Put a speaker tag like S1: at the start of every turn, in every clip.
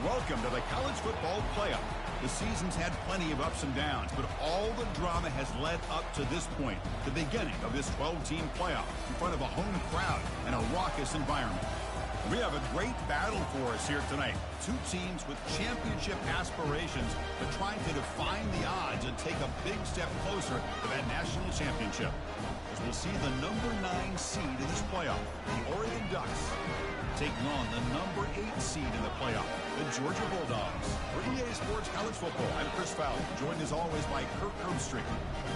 S1: Welcome to the College Football Playoff. The season's had plenty of ups and downs, but all the drama has led up to this point, the beginning of this 12-team playoff in front of a home crowd and a raucous environment. We have a great battle for us here tonight. Two teams with championship aspirations, but trying to define the odds and take a big step closer to that national championship. As we'll see the number 9 seed in this playoff, the Oregon Ducks, taking on the number 8 seed in the playoff, the Georgia Bulldogs. For EA Sports College Football, I'm Chris Fowler, joined as always by Kirk Herbstreit.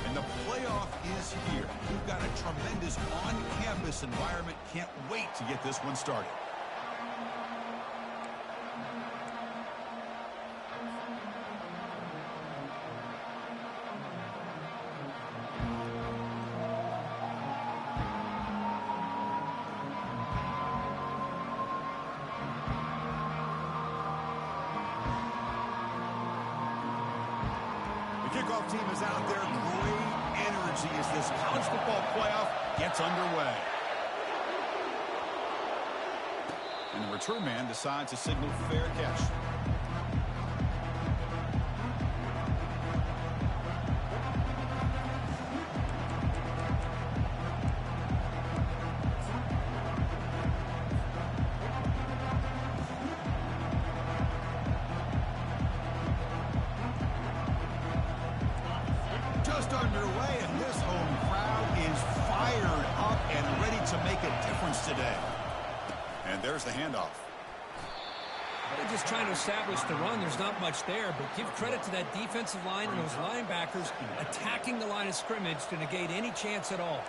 S1: And the playoff is here. We've got a tremendous on-campus environment. Can't wait to get this one started. Kickoff team is out there. Great energy as this college football playoff gets underway. And the return man decides to signal fair catch. Underway, and this home crowd is fired up and ready to make a difference today. And there's the handoff.
S2: They're just trying to establish the run. There's not much there, but give credit to that defensive line and those linebackers attacking the line of scrimmage to negate any chance at all.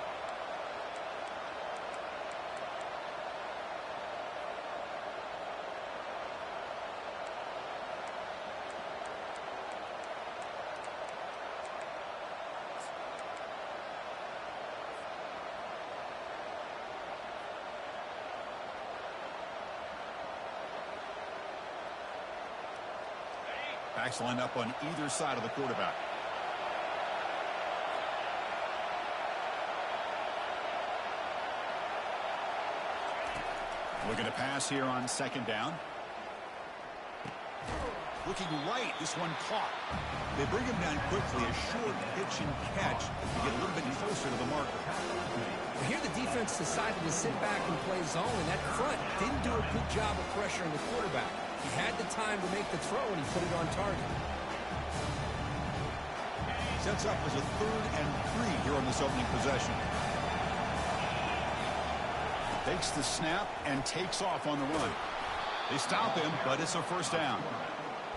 S1: Backs lined up on either side of the quarterback. Looking to pass here on second down. Looking right, this one caught. They bring him down quickly, a short pitch and catch to get a little bit closer to the marker.
S2: Well, here the defense decided to sit back and play zone, and that front didn't do a good job of pressuring the quarterback. He had the time to make the throw, and he put it on target.
S1: Sets up as a 3rd and 3 here on this opening possession. Takes the snap and takes off on the run. They stop him, but it's a first down.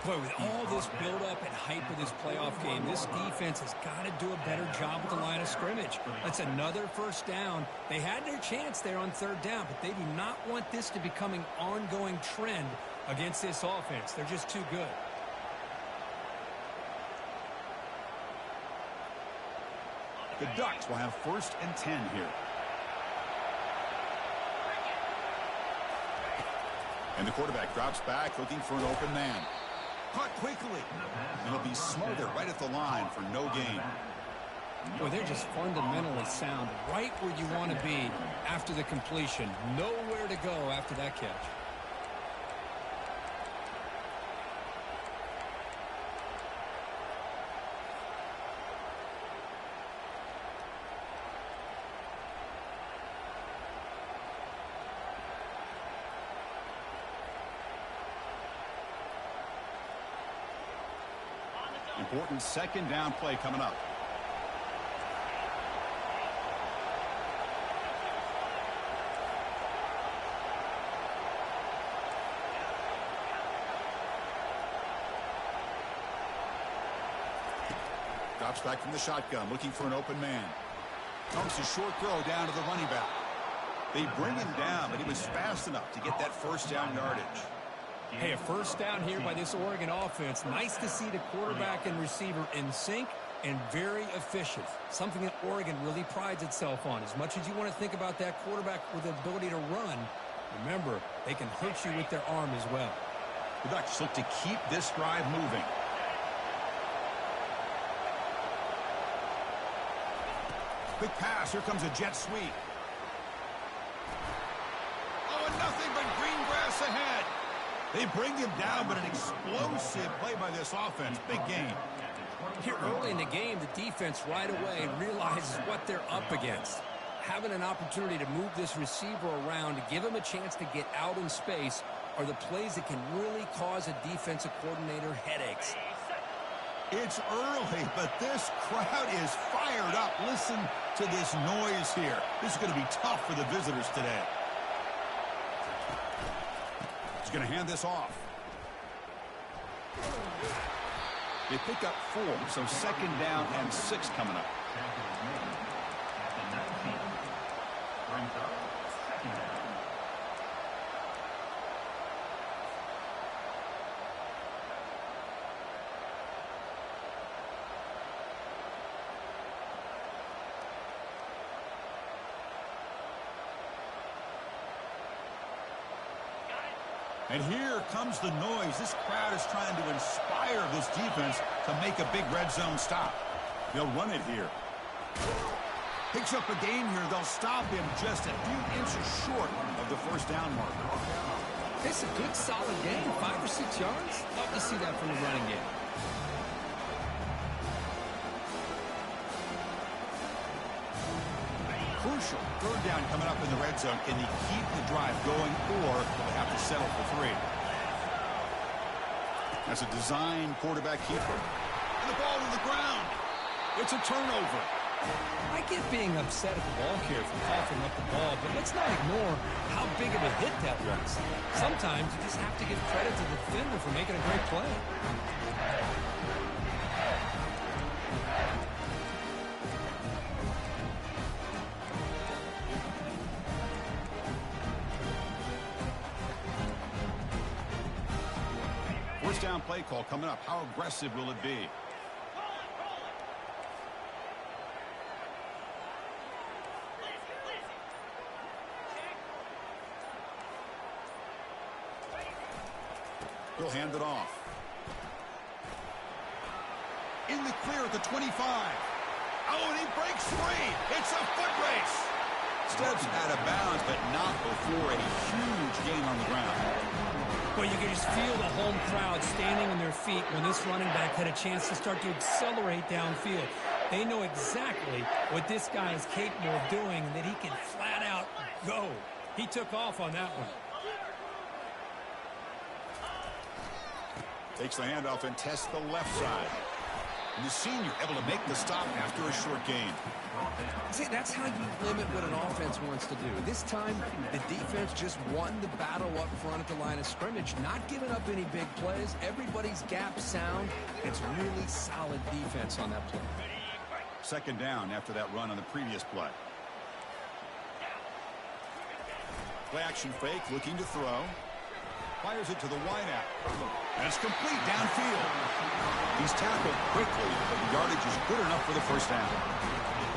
S2: Boy, with all this build-up and hype of this playoff game, this defense has got to do a better job with the line of scrimmage. That's another first down. They had their chance there on 3rd down, but they do not want this to become an ongoing trend against this offense. They're just too good.
S1: The Ducks will have 1st and 10 here. And the quarterback drops back looking for an open man. Caught quickly. And he'll be smothered right at the line for no gain.
S2: Boy, they're just fundamentally sound, right where you want to be after the completion. Nowhere to go after that catch.
S1: Important 2nd down play coming up. Drops back from the shotgun, looking for an open man. Comes a short throw down to the running back. They bring him down, but he was fast enough to get that first down yardage.
S2: Hey, a first down here by this Oregon offense. Nice to see the quarterback and receiver in sync and very efficient. Something that Oregon really prides itself on. As much as you want to think about that quarterback with the ability to run, remember, they can hurt you with their arm as well.
S1: The Ducks look to keep this drive moving. Quick pass. Here comes a jet sweep. Oh, and nothing but green grass ahead. They bring him down, but an explosive play by this offense. Big gain.
S2: Here early in the game, the defense right away realizes what they're up against. Having an opportunity to move this receiver around to give him a chance to get out in space are the plays that can really cause a defensive coordinator headaches.
S1: It's early, but this crowd is fired up. Listen to this noise here. This is going to be tough for the visitors today. He's going to hand this off. They pick up 4, so 2nd down and 6 coming up. And here comes the noise. This crowd is trying to inspire this defense to make a big red zone stop. They'll run it here. Picks up a gain here. They'll stop him just a few inches short of the 1st down marker.
S2: It's a good, solid gain, 5 or 6 yards. Love to see that from the running game.
S1: Crucial 3rd down coming up in the red zone. Can they keep the drive going, or will they have to settle for 3? That's a design quarterback keeper. And the ball to the ground. It's a turnover.
S2: I get being upset at the ball carrier for coughing up the ball, but let's not ignore how big of a hit that was. Sometimes you just have to give credit to the defender for making a great play.
S1: First down play call coming up. How aggressive will it be? He'll hand it off. In the clear at the 25. Oh, and he breaks free. It's a foot race. Steps out of bounds, but not before a huge gain on the ground.
S2: Well, you can just feel the home crowd standing on their feet when this running back had a chance to start to accelerate downfield. They know exactly what this guy is capable of doing and that he can flat out go. He took off on that one.
S1: Takes the handoff and tests the left side. And the senior able to make the stop after a short gain.
S2: See, that's how you limit what an offense wants to do. This time, the defense just won the battle up front at the line of scrimmage, not giving up any big plays. Everybody's gap sound. It's really solid defense on that play.
S1: 2nd down after that run on the previous play. Play action fake, looking to throw. Fires it to the wideout. And it's complete downfield. He's tackled quickly, but the yardage is good enough for the 1st down.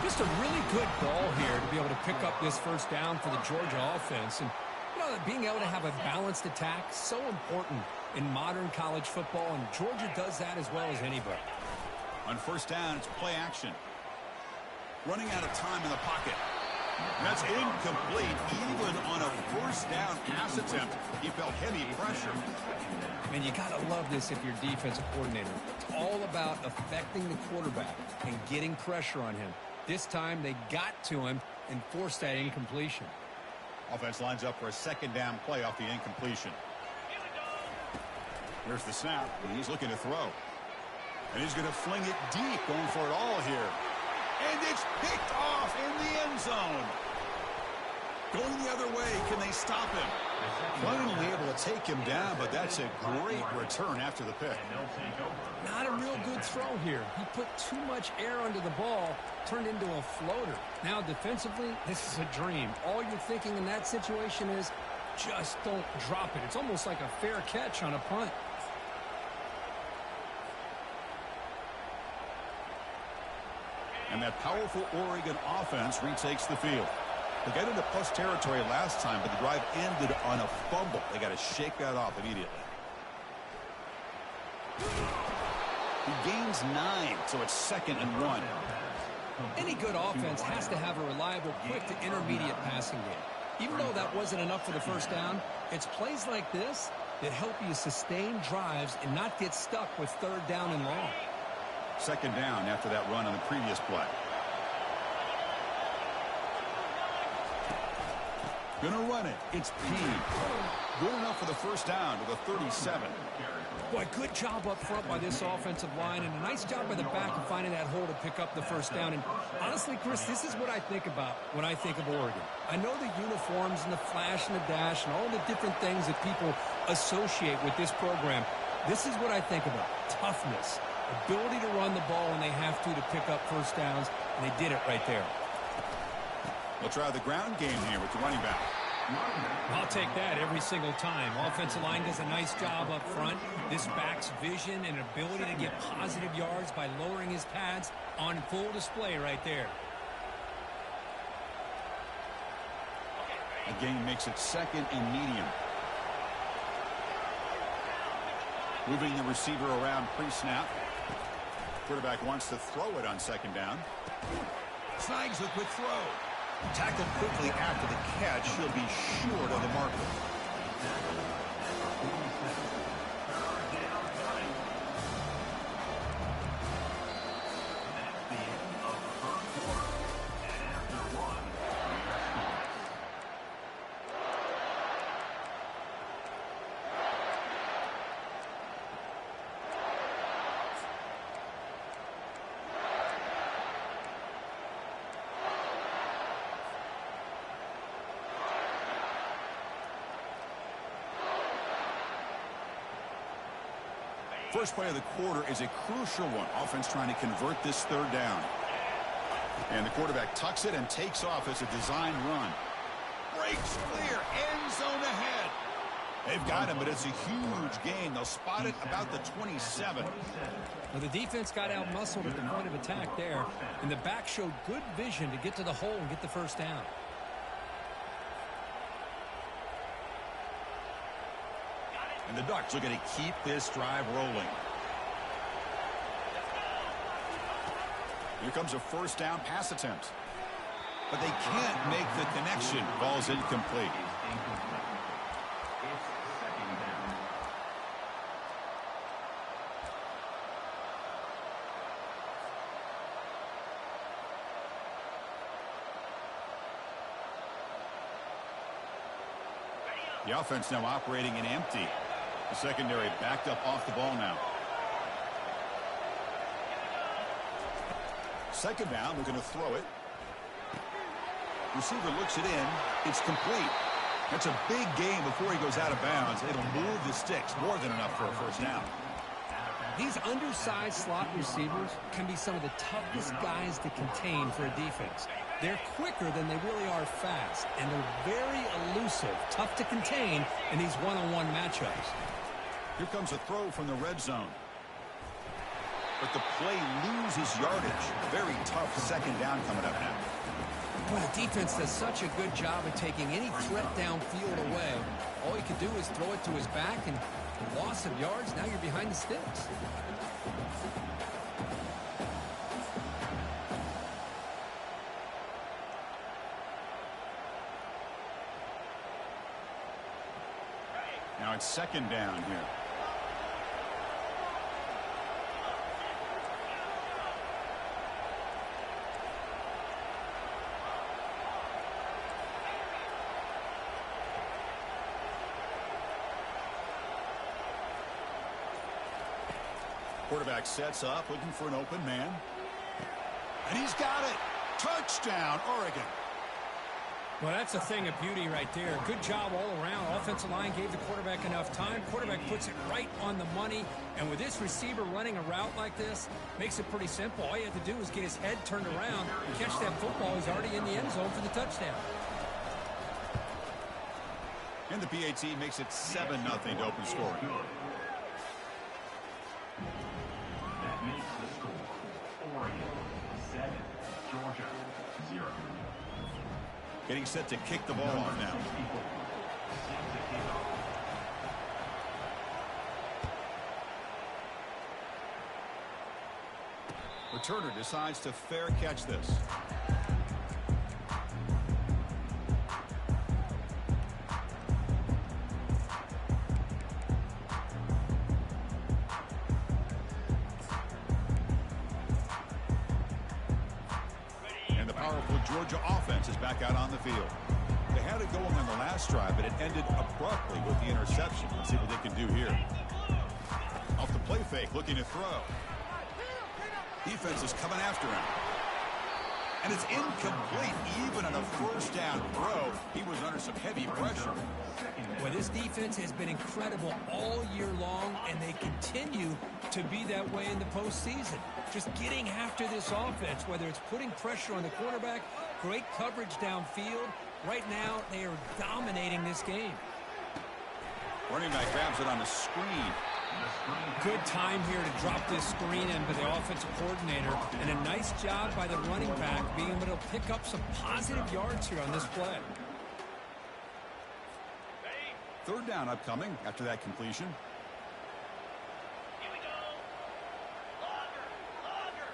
S2: Just a really good ball here to be able to pick up this 1st down for the Georgia offense. And, you know, being able to have a balanced attack, so important in modern college football, and Georgia does that as well as anybody.
S1: On 1st down, it's play action. Running out of time in the pocket. That's incomplete. Even on a 1st down pass attempt, he felt heavy pressure.
S2: And you got to love this if you're defensive coordinator. It's all about affecting the quarterback and getting pressure on him. This time they got to him and forced that incompletion.
S1: Offense lines up for a 2nd down play off the incompletion. Here's the snap, and he's looking to throw. And he's going to fling it deep, going for it all here. And it's picked off in the end zone. Going the other way, can they stop him? Finally able to take him down, but that's a great return after the pick.
S2: Not a real good throw here. He put too much air under the ball, turned into a floater. Now defensively, this is a dream. All you're thinking in that situation is just don't drop it. It's almost like a fair catch on a punt.
S1: And that powerful Oregon offense retakes the field. They got into plus territory last time, but the drive ended on a fumble. They got to shake that off immediately. He gains 9, so it's 2nd and 1.
S2: Any good offense has to have a reliable, quick to intermediate passing game. Even though that wasn't enough for the 1st down, it's plays like this that help you sustain drives and not get stuck with third down and long.
S1: Second down after that run on the previous play. Gonna run it. It's Payne. Good enough for the first down with a 37.
S2: Boy, good job up front by this offensive line, and a nice job by the back of finding that hole to pick up the first down. And honestly, Chris, this is what I think about when I think of Oregon. I know the uniforms and the flash and the dash and all the different things that people associate with this program. This is what I think about. Toughness, ability to run the ball when they have to pick up first downs, and they did it right there.
S1: We'll try the ground game here with the running back.
S2: I'll take that every single time. Offensive line does a nice job up front. This back's vision and ability to get positive yards by lowering his pads on full display right there.
S1: The gain makes it second and medium. Moving the receiver around pre-snap. Quarterback wants to throw it on second down. Snags the quick throw. Tackled quickly after the catch. He'll be short of the marker. First play of the quarter is a crucial one. Offense trying to convert this third down. And the quarterback tucks it and takes off as a design run. Breaks clear. End zone ahead. They've got him, but it's a huge gain. They'll spot it about the 27.
S2: Well, the defense got out-muscled at the point of attack there, and the back showed good vision to get to the hole and get the first down.
S1: And the Ducks are going to keep this drive rolling. Here comes a first down pass attempt. But they can't make the connection. Ball's incomplete. The offense now operating in empty. The secondary backed up off the ball now. Second down, they're going to throw it. Receiver looks it in. It's complete. That's a big gain before he goes out of bounds. It'll move the sticks. More than enough for a first down.
S2: These undersized slot receivers can be some of the toughest guys to contain for a defense. They're quicker than they really are fast, and they're very elusive, tough to contain in these one-on-one matchups.
S1: Here comes a throw from the red zone. But the play loses yardage. Very tough second down coming up now.
S2: Well, the defense does such a good job of taking any threat downfield away. All you can do is throw it to his back, and loss of yards, now you're behind the sticks.
S1: Now it's second down here. Quarterback sets up, looking for an open man. And he's got it. Touchdown, Oregon.
S2: Well, that's a thing of beauty right there. Good job all around. Offensive line gave the quarterback enough time. Quarterback puts it right on the money. And with this receiver running a route like this, makes it pretty simple. All you have to do is get his head turned around, catch that football. He's already in the end zone for the touchdown.
S1: And the PAT makes it 7-0 to open scoring.
S3: That makes the score Oregon 7, Georgia 0.
S1: Getting set to kick the ball off now. Returner decides to fair catch this. powerful Georgia offense is back out on the field. They had it going on the last drive, but it ended abruptly with the interception. Let's see what they can do here. Off the play fake, looking to throw. Defense is coming after him. And it's incomplete. Even on a first down throw, he was under some heavy pressure.
S2: Well, this defense has been incredible all year long, and they continue to be that way in the postseason. Just getting after this offense, whether it's putting pressure on the quarterback, great coverage downfield. Right now, they are dominating this game.
S1: Running back grabs it on the screen.
S2: Good time here to drop this screen in by the offensive coordinator, and a nice job by the running back being able to pick up some positive yards here on this play.
S1: Third down upcoming after that completion.
S4: Here we go. Longer.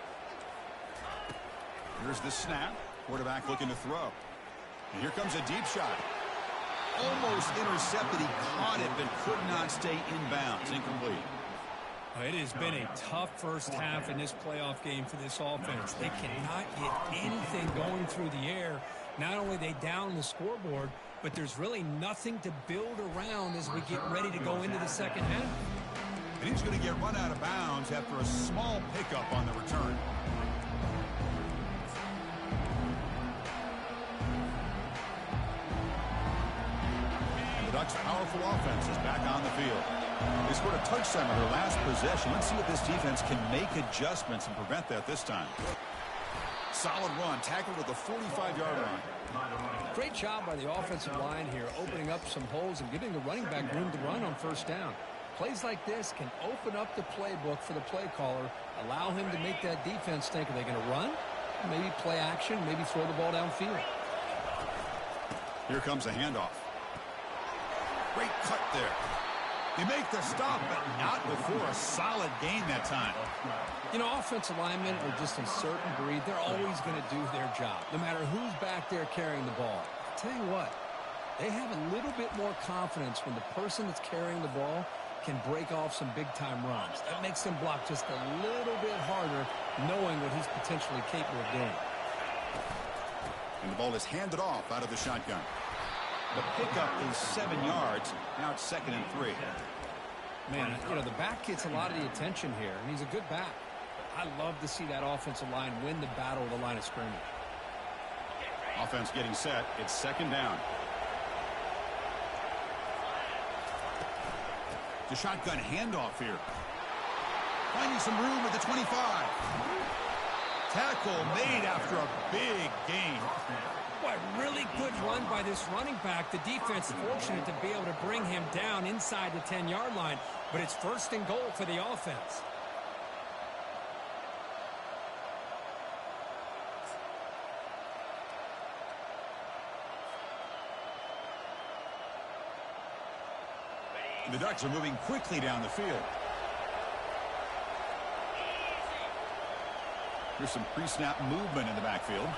S1: Here's the snap. Quarterback looking to throw. And here comes a deep shot. Almost intercepted. He caught it, but could not stay inbounds. Incomplete.
S2: It has been a tough first half in this playoff game for this offense. They cannot get anything going through the air. Not only are they down the scoreboard, but there's really nothing to build around as we get ready to go into the second half.
S1: And he's going to get run out of bounds after a small pickup on the return. And the Ducks' powerful offense is back on the field. They scored a touchdown on their last possession. Let's see if this defense can make adjustments and prevent that this time. Solid run, tackled at the 45-yard line.
S2: Great job by the offensive line here, opening up some holes and giving the running back room to run on first down. Plays like this can open up the playbook for the play caller, allow him to make that defense think, are they going to run? Maybe play action, maybe throw the ball downfield.
S1: Here comes a handoff. Great cut there. They make the stop, but not before a solid gain that time.
S2: You know, offensive linemen are just a certain breed. They're always going to do their job, no matter who's back there carrying the ball. I'll tell you what, they have a little bit more confidence when the person that's carrying the ball can break off some big-time runs. That makes them block just a little bit harder, knowing what he's potentially capable of doing.
S1: And the ball is handed off out of the shotgun. The pickup is 7 yards. Now it's 2nd and 3.
S2: Man, you know, the back gets a lot of the attention here, and he's a good back. I love to see that offensive line win the battle of the line of scrimmage.
S1: Offense getting set. It's 2nd down. The shotgun handoff here. Finding some room at the 25. Tackle made after a big gain.
S2: Boy, really good run by this running back. The defense fortunate to be able to bring him down inside the 10-yard line, but it's 1st and goal for the offense.
S1: The Ducks are moving quickly down the field. Here's some pre-snap movement in the backfield.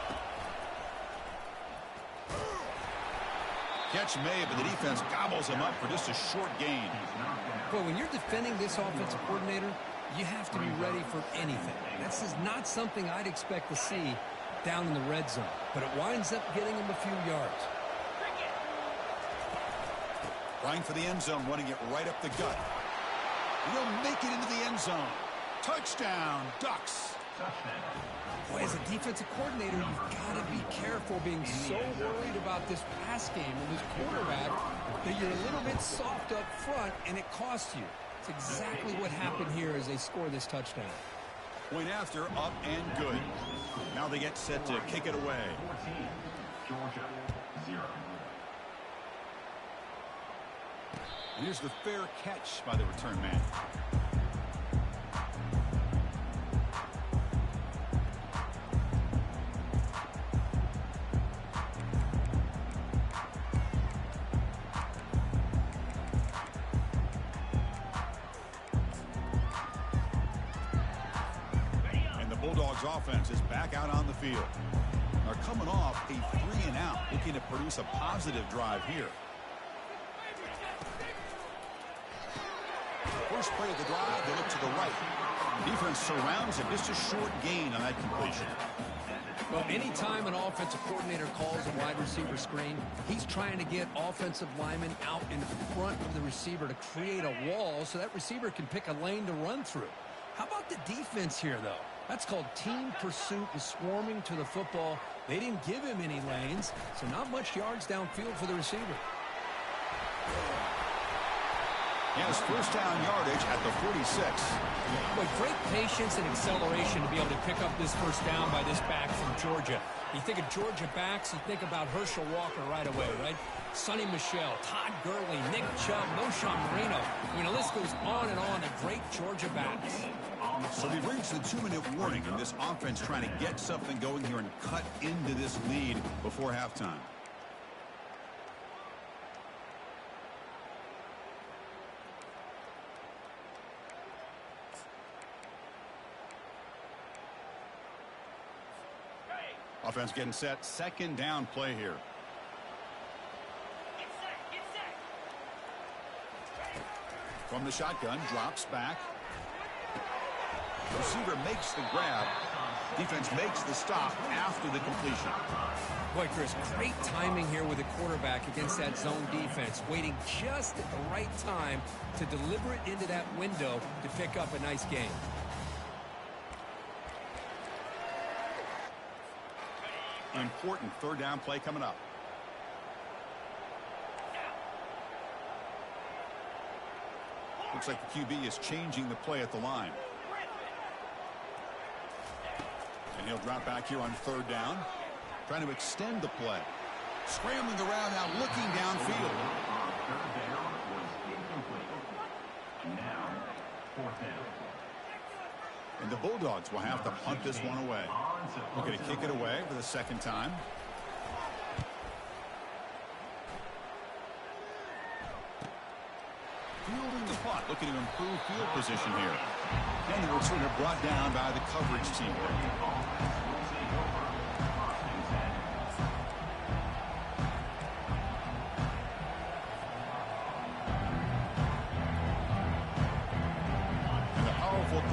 S1: Catch made, but the defense gobbles him up for just a short gain.
S2: Well, when you're defending this offensive coordinator, you have to be ready for anything. This is not something I'd expect to see down in the red zone, but it winds up getting him a few yards.
S1: Trying for the end zone, running it right up the gut. And he'll make it into the end zone. Touchdown, Ducks.
S2: Boy, as a defensive coordinator, you've got to be careful being so worried about this pass game and this quarterback that you're a little bit soft up front, and it costs you. It's exactly what happened here as they score this touchdown.
S1: Point after, up and good. Now they get set to kick it away.
S3: 14, Georgia, 0.
S1: And here's the fair catch by the return man. And the Bulldogs offense is back out on the field. They're coming off a 3-and-out, looking to produce a positive drive here. First play of the drive, they look to the right. Defense surrounds him. Just a short gain on that completion.
S2: Well, anytime an offensive coordinator calls a wide receiver screen, he's trying to get offensive linemen out in front of the receiver to create a wall so that receiver can pick a lane to run through. How about the defense here, though? That's called team pursuit and swarming to the football. They didn't give him any lanes, so not much yards downfield for the receiver.
S1: He has first down yardage at the 46.
S2: Boy, great patience and acceleration to be able to pick up this first down by this back from Georgia. You think of Georgia backs, you think about Herschel Walker right away, right? Sonny Michel, Todd Gurley, Nick Chubb, Moshawn Marino. I mean, the list goes on and on of great Georgia backs.
S1: So we've reached the 2-minute warning, and this offense trying to get something going here and cut into this lead before halftime. Offense getting set. Second down play here. From the shotgun, drops back. Receiver makes the grab. Defense makes the stop after the completion.
S2: Boy, Chris, great timing here with the quarterback against that zone defense, waiting just at the right time to deliver it into that window to pick up a nice gain.
S1: Important third down play coming up. Looks like the QB is changing the play at the line. And he'll drop back here on third down. Trying to extend the play. Scrambling around now, looking downfield.
S3: Third down was incomplete. Now, fourth down.
S1: And the Bulldogs will have to punt this one away. Looking to kick it away for the second time. Fielding the punt, looking to improve field position here. And the returner brought down by the coverage team.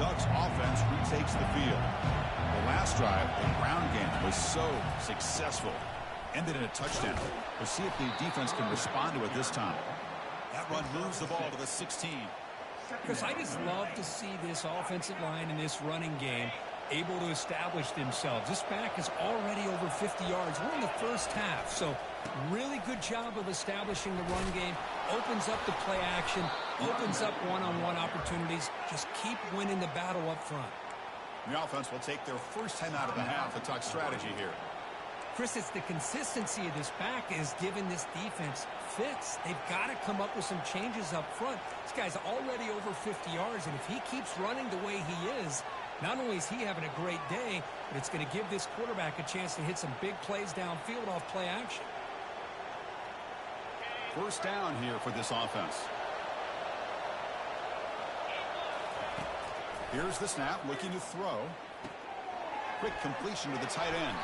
S1: Ducks offense retakes the field. The last drive, the ground game, was so successful. Ended in a touchdown. We'll see if the defense can respond to it this time. That run moves the ball to the 16.
S2: Chris, I just love to see this offensive line in this running game able to establish themselves. This back is already over 50 yards. We're in the first half, so really good job of establishing the run game. Opens up the play action, opens up one-on-one opportunities. Just keep winning the battle up front.
S1: The offense will take their first time out of the half to talk strategy here.
S2: Chris, it's the consistency of this back is giving this defense fits. They've got to come up with some changes up front. This guy's already over 50 yards, and if he keeps running the way he is, not only is he having a great day, but it's going to give this quarterback a chance to hit some big plays downfield off play action.
S1: First down here for this offense. Here's the snap, looking to throw. Quick completion to the tight end.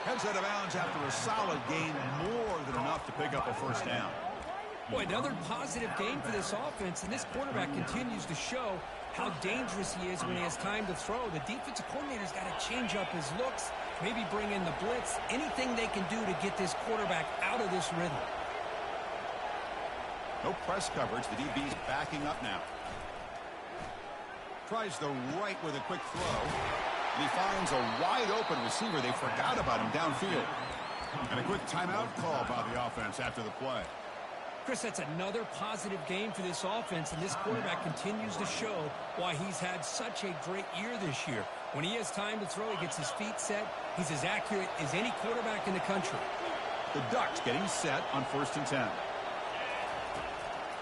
S1: Heads out of bounds after a solid gain, more than enough to pick up a first down.
S2: Boy, another positive game for this offense, and this quarterback continues to show how dangerous he is when he has time to throw. The defensive coordinator's got to change up his looks, maybe bring in the blitz, anything they can do to get this quarterback out of this rhythm.
S1: No press coverage. The DB's backing up now. Tries the right with a quick throw. And he finds a wide open receiver. They forgot about him downfield. And a quick timeout call by the offense after the play.
S2: Chris, that's another positive game for this offense, and this quarterback continues to show why he's had such a great year this year. When he has time to throw, he gets his feet set. He's as accurate as any quarterback in the country.
S1: The Ducks getting set on 1st and 10.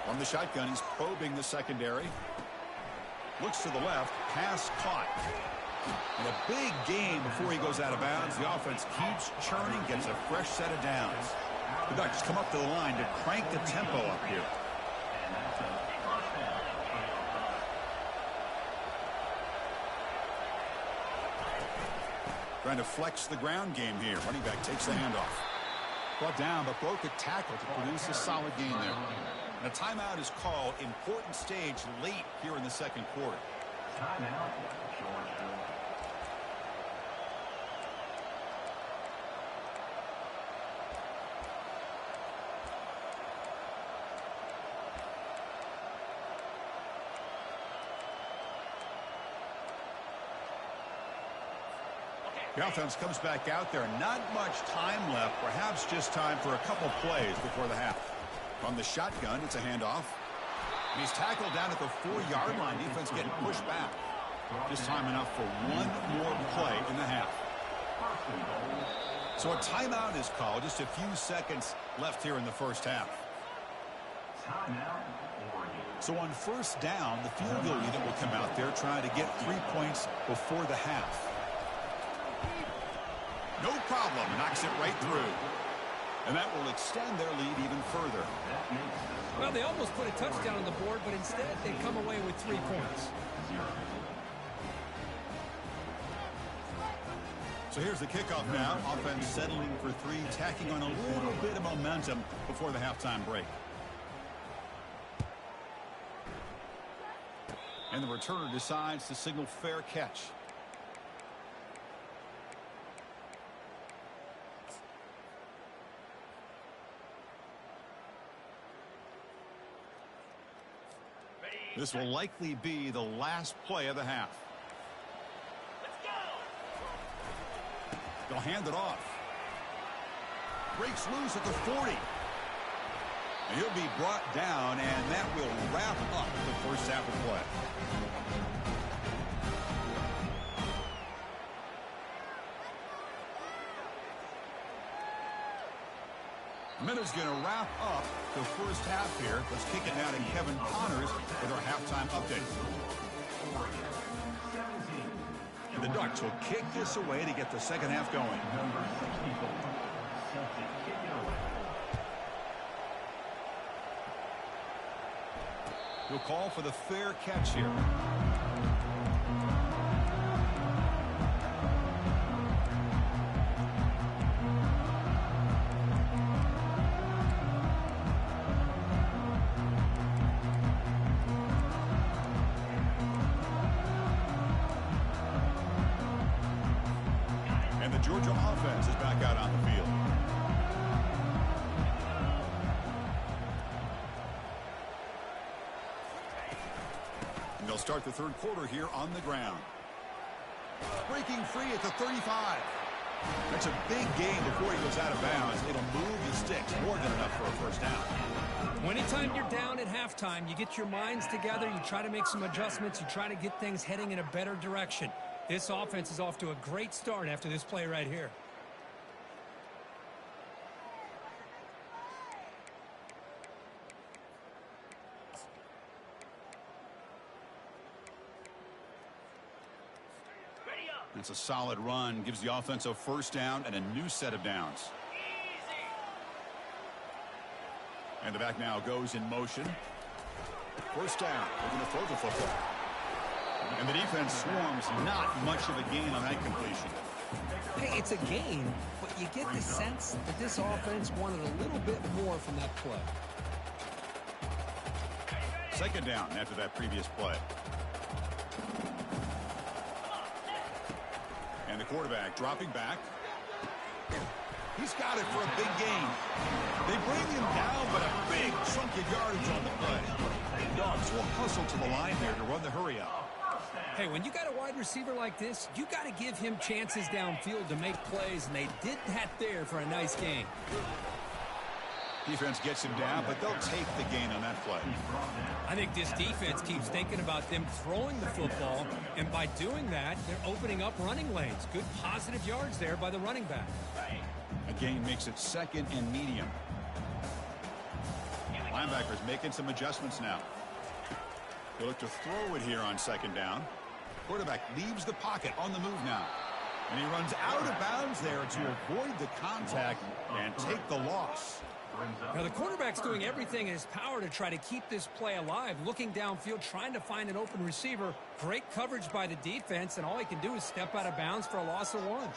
S1: From the shotgun, he's probing the secondary. Looks to the left, pass caught. And a big game before he goes out of bounds. The offense keeps churning, gets a fresh set of downs. The Ducks come up to the line to crank the tempo up here. Trying to flex the ground game here. Running back takes the handoff. Brought down, but broke a tackle to produce a solid gain there. And a timeout is called. Important stage late here in the second quarter.
S3: Timeout, Georgia.
S1: The offense comes back out there. Not much time left. Perhaps just time for a couple plays before the half. From the shotgun, it's a handoff. He's tackled down at the 4-yard line. Defense getting pushed back. Just time enough for one more play in the half. So a timeout is called. Just a few seconds left here in the first half. So on first down, the field goal unit will come out there trying to get 3 points before the half. No problem. Knocks it right through. And that will extend their lead even further.
S2: Well, they almost put a touchdown on the board, but instead they come away with 3 points.
S1: So here's the kickoff now. Offense settling for 3, tacking on a little bit of momentum before the halftime break. And the returner decides to signal fair catch. This will likely be the last play of the half. They'll hand it off. Breaks loose at the 40. And he'll be brought down, and that will wrap up the first half of play. Minute's going to wrap up the first half here. Let's kick it now to Kevin Connors with our halftime update. And the Ducks will kick this away to get the second half going.
S3: Number 64, Celtic kick it away.
S1: He'll call for the fair catch here. And the Georgia offense is back out on the field. And they'll start the third quarter here on the ground. Breaking free at the 35. That's a big gain before he goes out of bounds. It'll move the sticks more than enough for a first down.
S2: Anytime you're down at halftime, you get your minds together, you try to make some adjustments, you try to get things heading in a better direction. This offense is off to a great start after this play right here.
S1: That's a solid run. Gives the offense a first down and a new set of downs. And the back now goes in motion. First down. They're going to throw the football. And the defense swarms. Not much of a gain on that completion.
S2: Hey, it's a gain, but you get the sense that this offense wanted a little bit more from that play.
S1: Second down after that previous play. And the quarterback dropping back. He's got it for a big gain. They bring him down, but a big chunk of yardage on the play. The Dogs will hustle to the line there to run the hurry up.
S2: Hey, when you got a wide receiver like this, you got to give him chances downfield to make plays, and they did that there for a nice gain.
S1: Defense gets him down, but they'll take the gain on that play.
S2: I think this defense keeps thinking about them throwing the football, and by doing that, they're opening up running lanes. Good positive yards there by the running back.
S1: A gain makes it second and medium. Linebackers making some adjustments now. They look to throw it here on second down. Quarterback leaves the pocket on the move now. And he runs out of bounds there to avoid the contact and take the loss.
S2: Now, the quarterback's doing everything in his power to try to keep this play alive, looking downfield, trying to find an open receiver. Great coverage by the defense, and all he can do is step out of bounds for a loss of 1.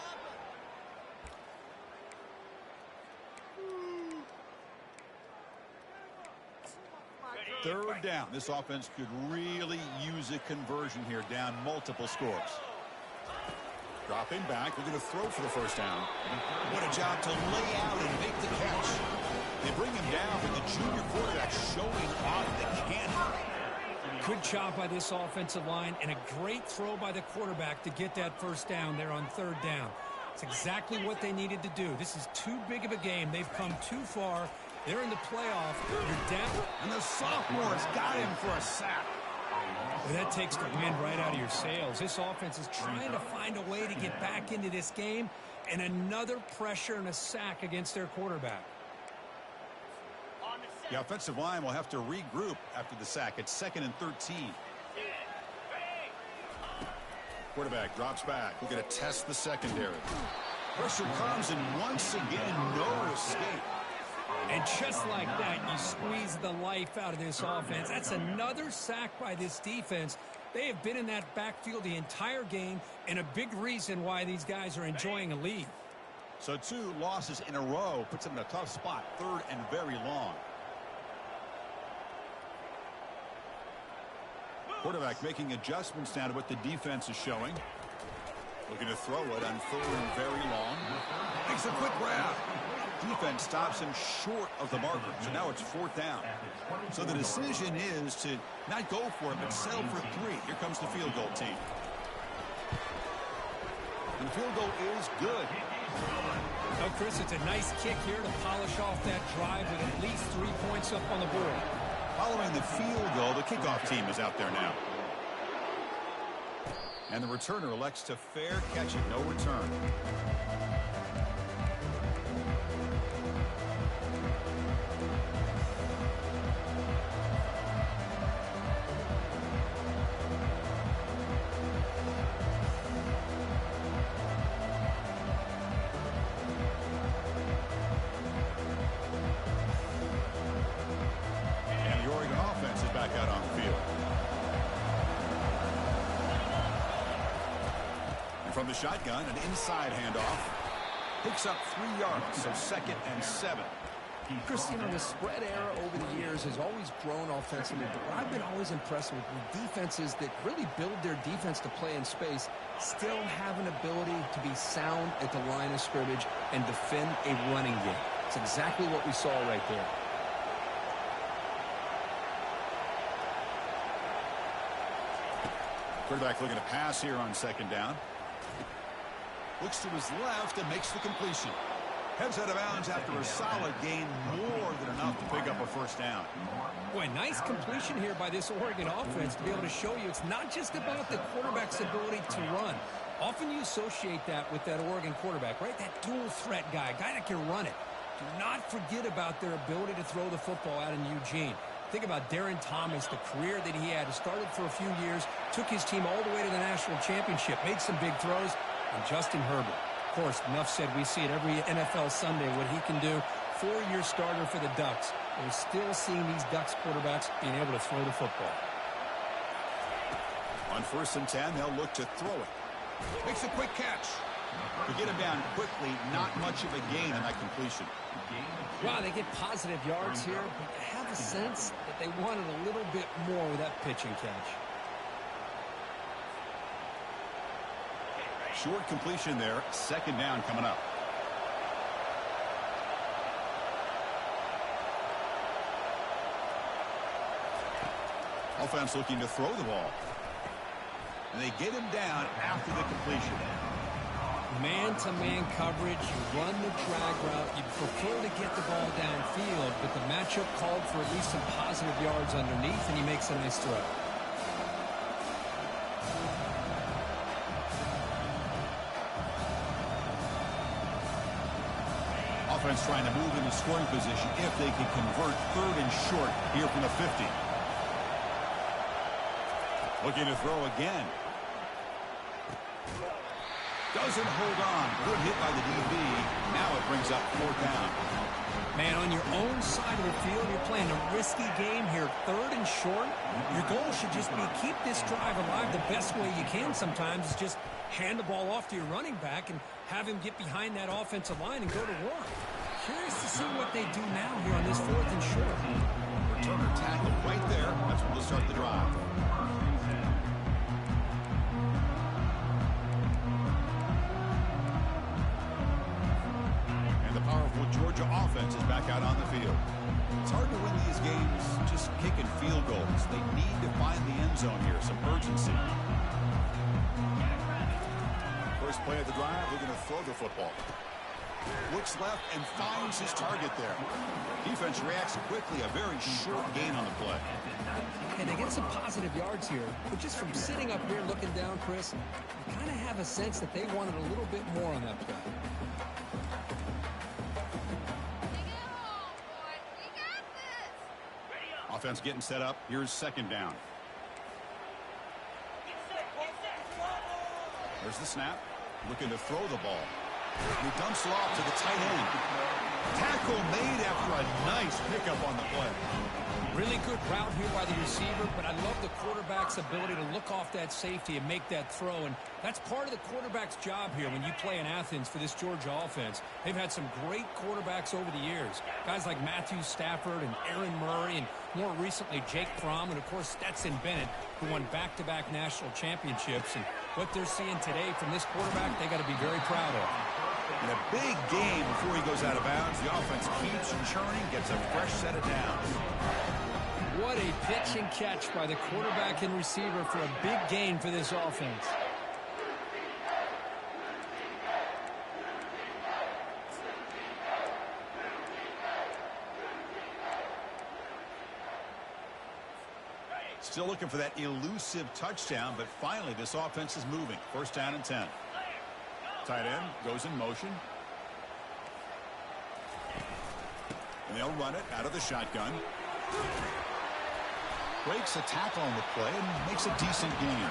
S1: Third down. This offense could really use a conversion here, down multiple scores. Dropping back. We're going to throw for the first down. What a job to lay out and make the catch. They bring him down, but the junior quarterback showing off the cannon.
S2: Good job by this offensive line and a great throw by the quarterback to get that first down there on third down. It's exactly what they needed to do. This is too big of a game. They've come too far. They're in the playoff. You're down.
S1: And the sophomore's got him for a sack.
S2: Well, that takes the wind right out of your sails. This offense is trying to find a way to get back into this game, and another pressure and a sack against their quarterback.
S1: The offensive line will have to regroup after the sack. It's 2nd and 13. Quarterback drops back. We're going to test the secondary. Pressure comes, and once again, no escape.
S2: And just like that, you squeeze the life out of this offense. That's another sack by this defense. They have been in that backfield the entire game, and a big reason why these guys are enjoying a lead.
S1: So 2 losses in a row puts them in a tough spot, 3rd and very long. Quarterback making adjustments now to what the defense is showing. Looking to throw it on 3rd and very long. Makes a quick grab. Defense stops him short of the marker, so now it's 4th down. So the decision is to not go for it, but settle for 3. Here comes the field goal team. And the field goal is good.
S2: Oh, Chris, it's a nice kick here to polish off that drive with at least 3 points up on the board.
S1: Following the field goal, the kickoff team is out there now. And the returner elects to fair catch it, no return. From the shotgun, an inside handoff. Picks up 3 yards, so 2nd and 7.
S4: Chris, you know, the spread era over the years has always grown offensively, but what I've been always impressed with defenses that really build their defense to play in space still have an ability to be sound at the line of scrimmage and defend a running game. It's exactly what we saw right there.
S1: Quarterback looking to pass here on 2nd down. Looks to his left and makes the completion. Heads out of bounds after a solid gain, more than enough to pick up a 1st down.
S2: Boy, nice completion here by this Oregon offense to be able to show you it's not just about the quarterback's ability to run. Often you associate that with that Oregon quarterback, right? That dual threat guy that can run it. Do not forget about their ability to throw the football out in Eugene. Think about Darren Thomas, the career that he had. He started for a few years, took his team all the way to the national championship, made some big throws. And Justin Herbert, of course, enough said, we see it every NFL Sunday what he can do. 4-year starter for the Ducks. We're still seeing these Ducks quarterbacks being able to throw the football.
S1: On 1st and 10, they'll look to throw it. Makes a quick catch. To get him down quickly, not much of a gain on that completion.
S2: Wow, they get positive yards here, but you have a sense that they wanted a little bit more with that pitch and catch.
S1: Short completion there. 2nd down coming up. Offense looking to throw the ball. And they get him down after the completion.
S2: Man-to-man coverage, you run the drag route. You prefer to get the ball downfield, but the matchup called for at least some positive yards underneath, and he makes a nice throw.
S1: Offense trying to move into scoring position if they can convert 3rd and short here from the 50. Looking to throw again. Doesn't hold on. Good hit by the DB. Now it brings up 4th down.
S2: Man, on your own side of the field, you're playing a risky game here. 3rd and short. Your goal should just be keep this drive alive the best way you can sometimes is just hand the ball off to your running back and have him get behind that offensive line and go to work. Curious to see what they do now here on this 4th and short.
S1: Returner tackle right there. That's when we'll start the drive. And the powerful Georgia offense is back out on the field. It's hard to win these games just kicking field field goals. They need to find the end zone here. Some urgency. First play of the drive, they're going to throw the football. Looks left and finds his target there. Defense reacts quickly. A very short gain on the play.
S2: And they get some positive yards here. But just from sitting up here looking down, Chris, I kind of have a sense that they wanted a little bit more on that play.
S1: Offense getting set up. Here's second down. There's the snap. Looking to throw the ball. He dumps it off to the tight end. Tackle made after a nice pickup on the play.
S2: Really good route here by the receiver, but I love the quarterback's ability to look off that safety and make that throw. And that's part of the quarterback's job here when you play in Athens for this Georgia offense. They've had some great quarterbacks over the years. Guys like Matthew Stafford and Aaron Murray, and more recently Jake Fromm, and of course Stetson Bennett, who won back-to-back national championships. And what they're seeing today from this quarterback, they got to be very proud of.
S1: In a big game before he goes out of bounds, the offense keeps churning, gets a fresh set of downs.
S2: What a pitch and catch by the quarterback and receiver for a big gain for this offense.
S1: Still looking for that elusive touchdown, but finally this offense is moving. First down and 10. Tight end goes in motion. And they'll run it out of the shotgun. Breaks a tackle on the play and makes a decent gain.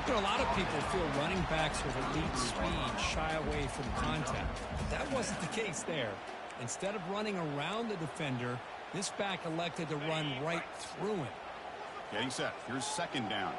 S2: You know, a lot of people feel running backs with elite speed shy away from contact. But that wasn't the case there. Instead of running around the defender, this back elected to run right through him.
S1: Getting set. Here's second down.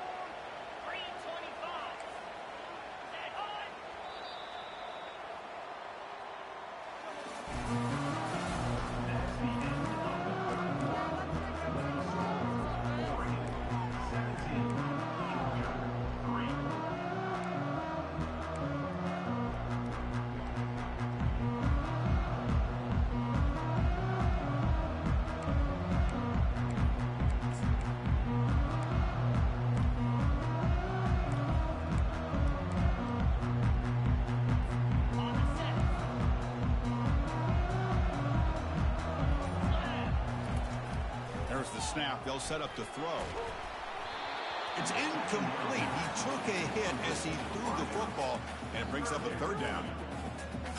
S1: The snap, they'll set up to throw. It's incomplete. He took a hit as he threw the football, and it brings up a third down.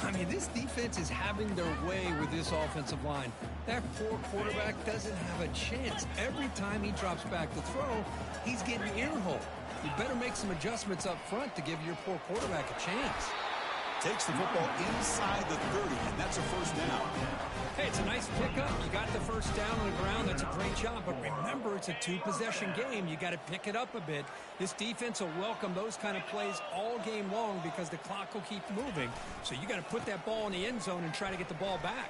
S2: I mean, this defense is having their way with this offensive line. That poor quarterback doesn't have a chance. Every time he drops back to throw, he's getting earhole. You better make some adjustments up front to give your poor quarterback a chance.
S1: Takes the football inside the 30, and that's a first down.
S2: Hey, it's a nice pickup. You got the first down on the ground. That's a great job. But remember, it's a two-possession game. You got to pick it up a bit. This defense will welcome those kind of plays all game long because the clock will keep moving. So you got to put that ball in the end zone and try to get the ball back.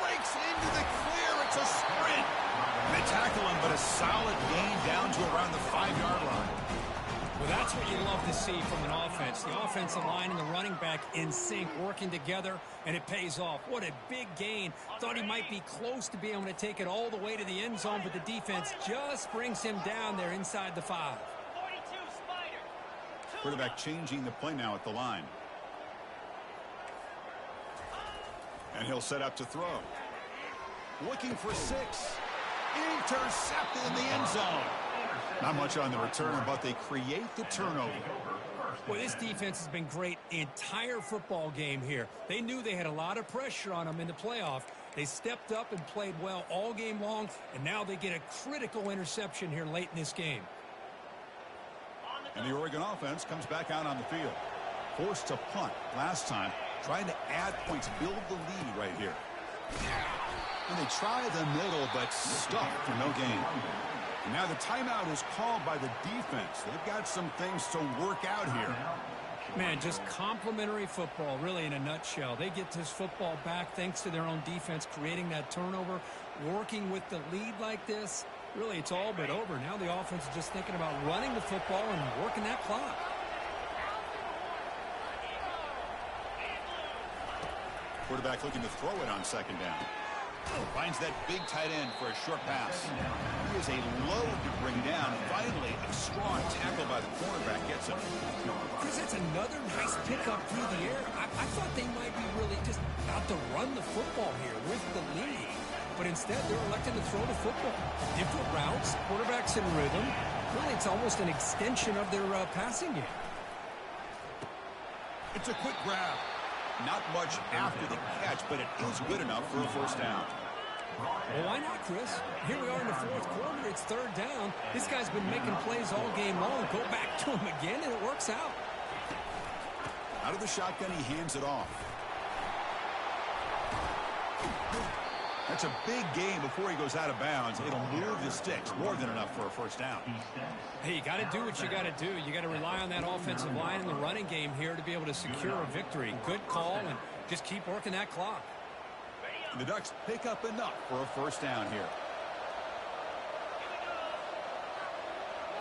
S1: Breaks into the clear. It's a sprint. They tackle him, but a solid gain down to around the 5-yard line.
S2: Well, that's what you love to see from an offense. The offensive line and the running back in sync, working together, and it pays off. What a big gain. Thought he might be close to being able to take it all the way to the end zone, but the defense just brings him down there inside the 5.
S1: Quarterback changing the play now at the line. And he'll set up to throw. Looking for 6. Intercepted in the end zone. Not much on the return, but they create the turnover.
S2: Well, this defense has been great the entire football game here. They knew they had a lot of pressure on them in the playoff. They stepped up and played well all game long, and now they get a critical interception here late in this game.
S1: And the Oregon offense comes back out on the field. Forced to punt last time, trying to add points, build the lead right here. And they try the middle, but stuck for no gain. And now the timeout is called by the defense. They've got some things to work out here.
S2: Man, just complimentary football, really, in a nutshell. They get this football back thanks to their own defense, creating that turnover, working with the lead like this. Really, it's all but over. Now the offense is just thinking about running the football and working that clock.
S1: Quarterback looking to throw it on second down. Finds that big tight end for a short pass. He is a load to bring down. Finally, a strong tackle by the cornerback gets him.
S2: Chris, that's another nice pickup through the air. I thought they might be really just about to run the football here with the lead. But instead, they're electing to throw the football. Different routes, quarterbacks in rhythm. Really, it's almost an extension of their passing game.
S1: It's a quick grab. Not much after the catch, but it is good enough for a first down.
S2: Well, why not, Chris? Here we are in the fourth quarter. It's third down. This guy's been making plays all game long. Go back to him again, and it works out.
S1: Out of the shotgun, he hands it off. That's a big gain before he goes out of bounds. It'll move the sticks. More than enough for a first down.
S2: Hey, you got to do what you got to do. You got to rely on that offensive line in the running game here to be able to secure a victory. Good call, and just keep working that clock.
S1: The Ducks pick up enough for a first down here.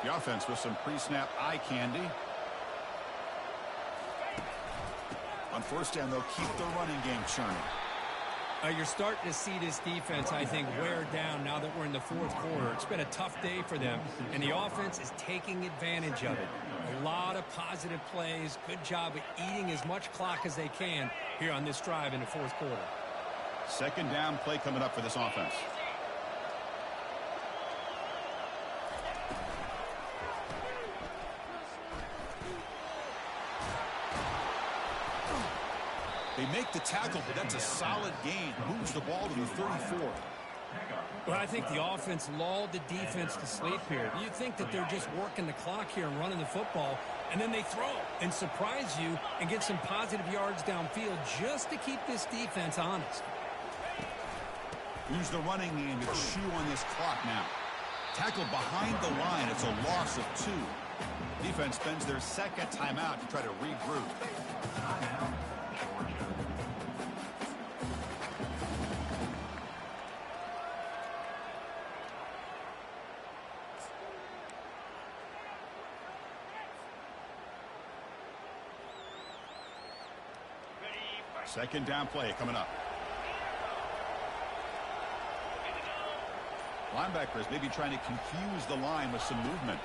S1: The offense with some pre-snap eye candy. On first down, they'll keep the running game churning.
S2: You're starting to see this defense, I think, wear down now that we're in the fourth quarter. It's been a tough day for them, and the offense is taking advantage of it. A lot of positive plays. Good job of eating as much clock as they can here on this drive in the fourth quarter.
S1: Second down play coming up for this offense. They make the tackle, but that's a solid gain. Moves the ball to the 34.
S2: Well, I think the offense lulled the defense to sleep here. You think that they're just working the clock here and running the football, and then they throw and surprise you and get some positive yards downfield just to keep this defense honest.
S1: Use the running game to chew on this clock now. Tackle behind the line. It's a loss of 2. Defense spends their second timeout to try to regroup. Second down play coming up. Linebackers maybe trying to confuse the line with some movement.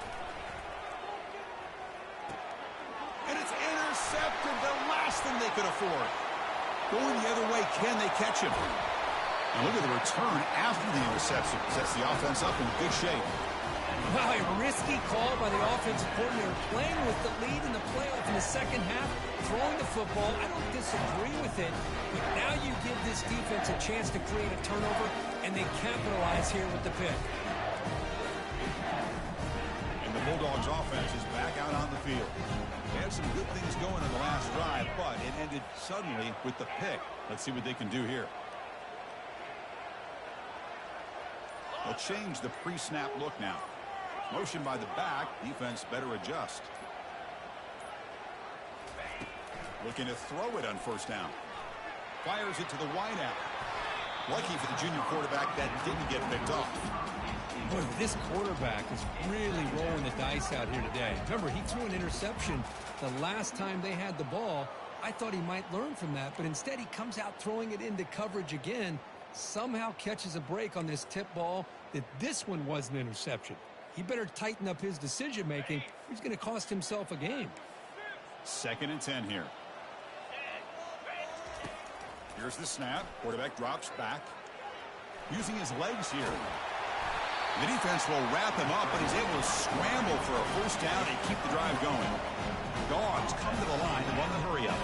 S1: And it's intercepted, the last thing they could afford. Going the other way, can they catch him? And look at the return after the interception. Sets the offense up in good shape.
S2: Wow, a risky call by the offensive coordinator, playing with the lead in the playoff in the second half, throwing the football. I don't disagree with it, but now you give this defense a chance to create a turnover, and they capitalize here with the pick.
S1: And the Bulldogs offense is back out on the field. They had some good things going in the last drive, but it ended suddenly with the pick. Let's see what they can do here. They'll change the pre-snap look now. Motion by the back. Defense better adjust. Looking to throw it on first down. Fires it to the wideout. Lucky for the junior quarterback that didn't get picked off.
S2: Boy, this quarterback is really rolling the dice out here today. Remember, he threw an interception the last time they had the ball. I thought he might learn from that, but instead he comes out throwing it into coverage again. Somehow catches a break on this tip ball that this one was an interception. He better tighten up his decision-making. He's going to cost himself a game.
S1: 2nd and 10 here. Here's the snap. Quarterback drops back. Using his legs here. The defense will wrap him up, but he's able to scramble for a first down and keep the drive going. Dogs come to the line and run the hurry up.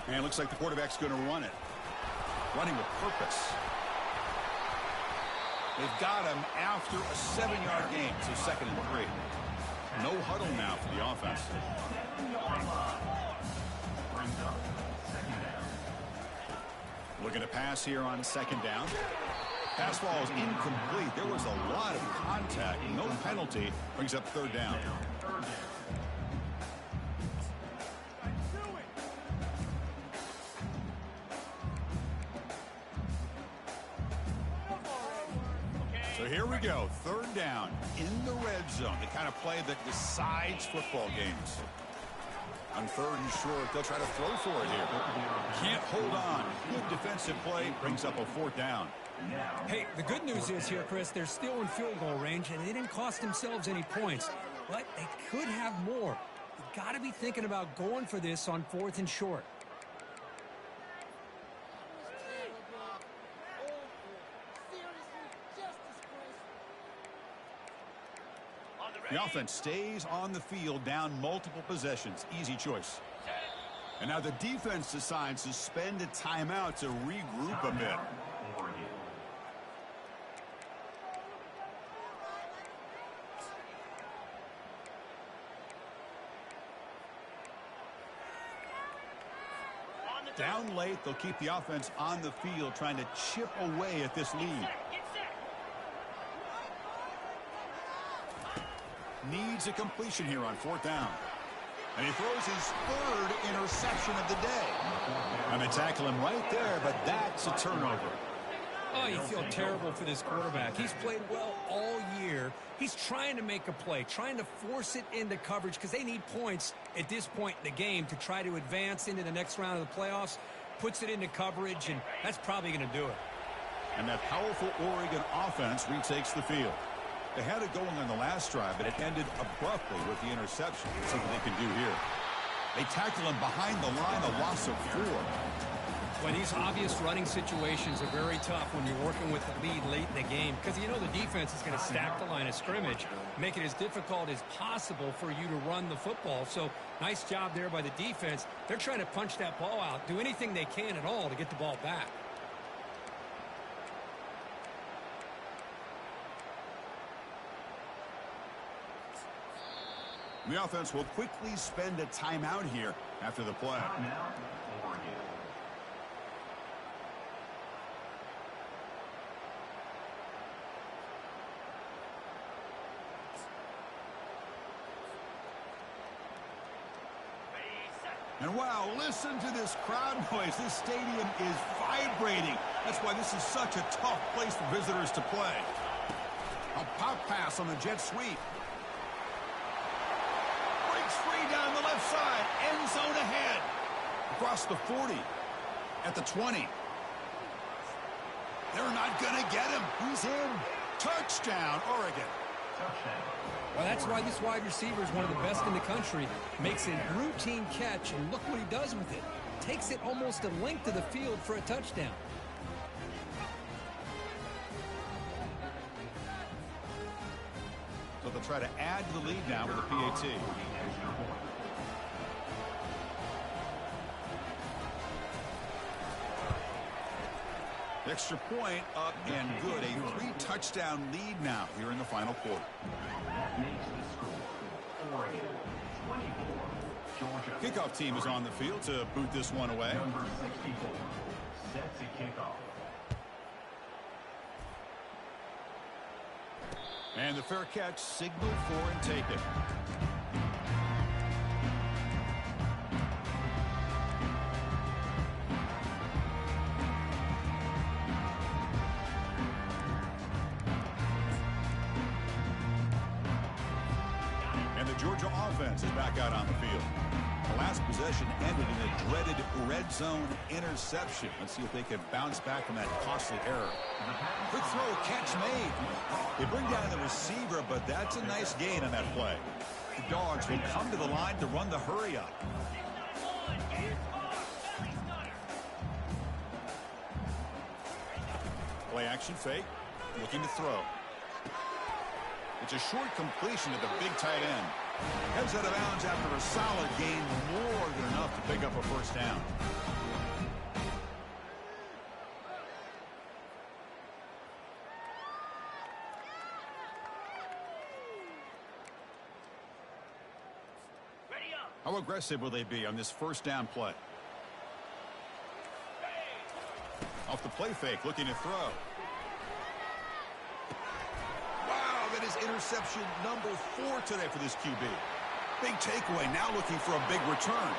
S1: And it looks like the quarterback's going to run it. Running with purpose. They've got him after a 7-yard gain, so 2nd and 3. No huddle now for the offense. Looking to pass here on 2nd down. Pass ball is incomplete. There was a lot of contact. No penalty. Brings up 3rd down. So here we go, 3rd down in the red zone, the kind of play that decides football games. On 3rd and short, they'll try to throw for it here. Can't hold on. Good defensive play brings up a 4th down.
S2: Hey, the good news is here, Chris, they're still in field goal range, and they didn't cost themselves any points. But they could have more. You got to be thinking about going for this on 4th and short.
S1: The offense stays on the field down multiple possessions. Easy choice. And now the defense decides to spend a timeout to regroup a bit. Down late, they'll keep the offense on the field trying to chip away at this lead. Needs a completion here on 4th down. And he throws his 3rd interception of the day. I'm going to tackle him right there, but that's a turnover.
S2: Oh, you feel terrible for this quarterback. He's played well all year. He's trying to make a play, trying to force it into coverage because they need points at this point in the game to try to advance into the next round of the playoffs. Puts it into coverage, and that's probably going to do it.
S1: And that powerful Oregon offense retakes the field. They had it going on the last drive, but it ended abruptly with the interception. Something they can do here. They tackle him behind the line, a loss of 4.
S2: Well, these obvious running situations are very tough when you're working with the lead late in the game because you know the defense is going to stack the line of scrimmage, make it as difficult as possible for you to run the football. So nice job there by the defense. They're trying to punch that ball out, do anything they can at all to get the ball back.
S1: The offense will quickly spend a timeout here after the play. And wow, listen to this crowd noise. This stadium is vibrating. That's why this is such a tough place for visitors to play. A pop pass on the jet sweep. Free down the left side, end zone ahead. Across the 40, at the 20. They're not going to get him. He's in. Touchdown, Oregon.
S2: Well, that's why this wide receiver is one of the best in the country. Makes a routine catch, and look what he does with it. Takes it almost a length of the field for a touchdown.
S1: So they'll try to add to the lead now with a PAT. Extra point up and good. A 3-touchdown lead now here in the final quarter. Kickoff team is on the field to boot this one away.
S3: Number 64 sets a kickoff.
S1: And the fair catch signaled for and taken. And the Georgia offense is back out on the field. The last possession ended in a dreaded red zone interception. Let's see if they can bounce back from that costly error. Quick throw, catch made. They bring down the receiver, but that's a nice gain on that play. The Dogs will come to the line to run the hurry up. Play action fake, looking to throw. It's a short completion to the big tight end. Heads out of bounds after a solid gain, more than enough to pick up a first down. How aggressive will they be on this first down play? Off the play fake, looking to throw. Wow, that is interception number 4 today for this QB. Big takeaway, now looking for a big return.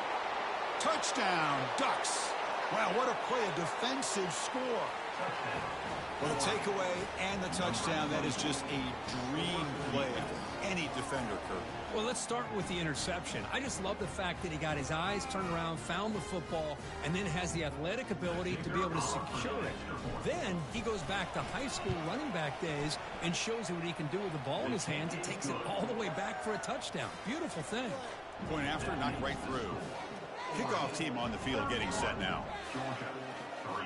S1: Touchdown, Ducks. Wow, what a play, a defensive score. Well, the takeaway and the touchdown, that is just a dream play for any defender, Kurt.
S2: Well, let's start with the interception. I just love the fact that he got his eyes turned around, found the football, and then has the athletic ability to be able to secure it. Then he goes back to high school running back days and shows you what he can do with the ball in his hands and takes it all the way back for a touchdown. Beautiful thing.
S1: Point after, knocked right through. Kickoff team on the field getting set now.
S3: Georgia, 3.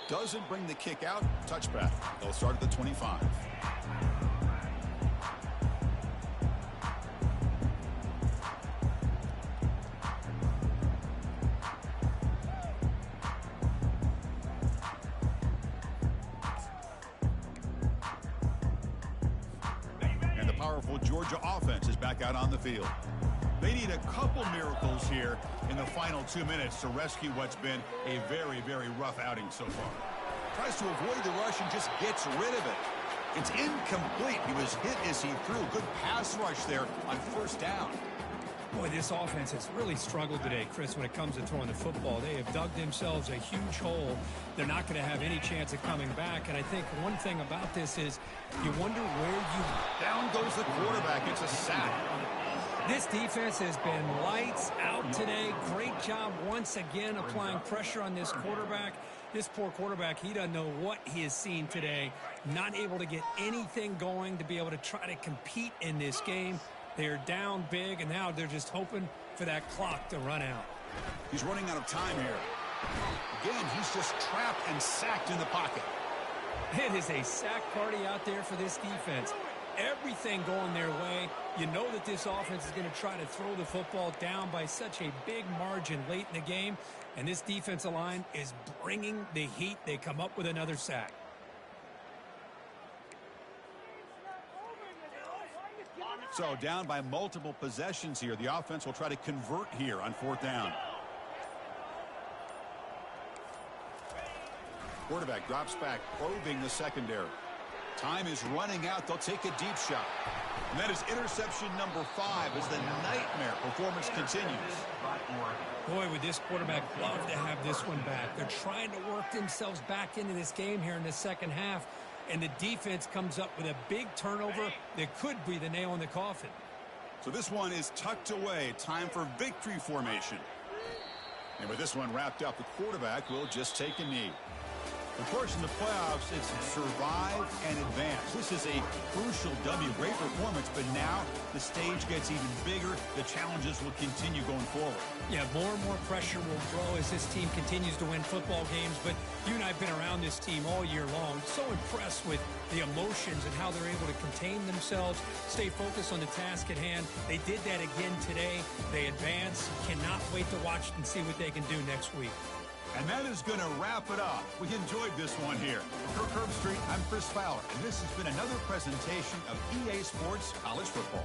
S1: Doesn't bring the kick out. Touchback. They'll start at the 25. And the powerful Georgia offense is back out on the field. They need a couple miracles here in the final 2 minutes to rescue what's been a very, very rough outing so far. Tries to avoid the rush and just gets rid of it. It's incomplete. He was hit as he threw. Good pass rush there on first down.
S2: Boy, this offense has really struggled today, Chris, when it comes to throwing the football. They have dug themselves a huge hole. They're not going to have any chance of coming back. And I think one thing about this is you wonder where you...
S1: Down goes the quarterback. It's a sack.
S2: This defense has been lights out today. Great job once again applying pressure on this quarterback. This poor quarterback, he doesn't know what he has seen today. Not able to get anything going to be able to try to compete in this game. They're down big, and now they're just hoping for that clock to run out.
S1: He's running out of time here. Again, he's just trapped and sacked in the pocket.
S2: It is a sack party out there for this defense. Everything going their way. You know that this offense is going to try to throw the football down by such a big margin late in the game. And this defensive line is bringing the heat. They come up with another sack.
S1: So down by multiple possessions here. The offense will try to convert here on fourth down. Quarterback drops back, probing the secondary. Time is running out. They'll take a deep shot. And that is interception number 5 as the nightmare performance continues.
S2: Boy, would this quarterback love to have this one back. They're trying to work themselves back into this game here in the second half. And the defense comes up with a big turnover that could be the nail in the coffin.
S1: So this one is tucked away. Time for victory formation. And with this one wrapped up, the quarterback will just take a knee. Of course, in the playoffs, it's survive and advance. This is a crucial W. Great performance, but now the stage gets even bigger. The challenges will continue going forward.
S2: Yeah, more and more pressure will grow as this team continues to win football games. But you and I have been around this team all year long. So impressed with the emotions and how they're able to contain themselves, stay focused on the task at hand. They did that again today. They advance. Cannot wait to watch and see what they can do next week.
S1: And that is going to wrap it up. We enjoyed this one here. For Kirk Herbstreit, I'm Chris Fowler, and this has been another presentation of EA Sports College Football.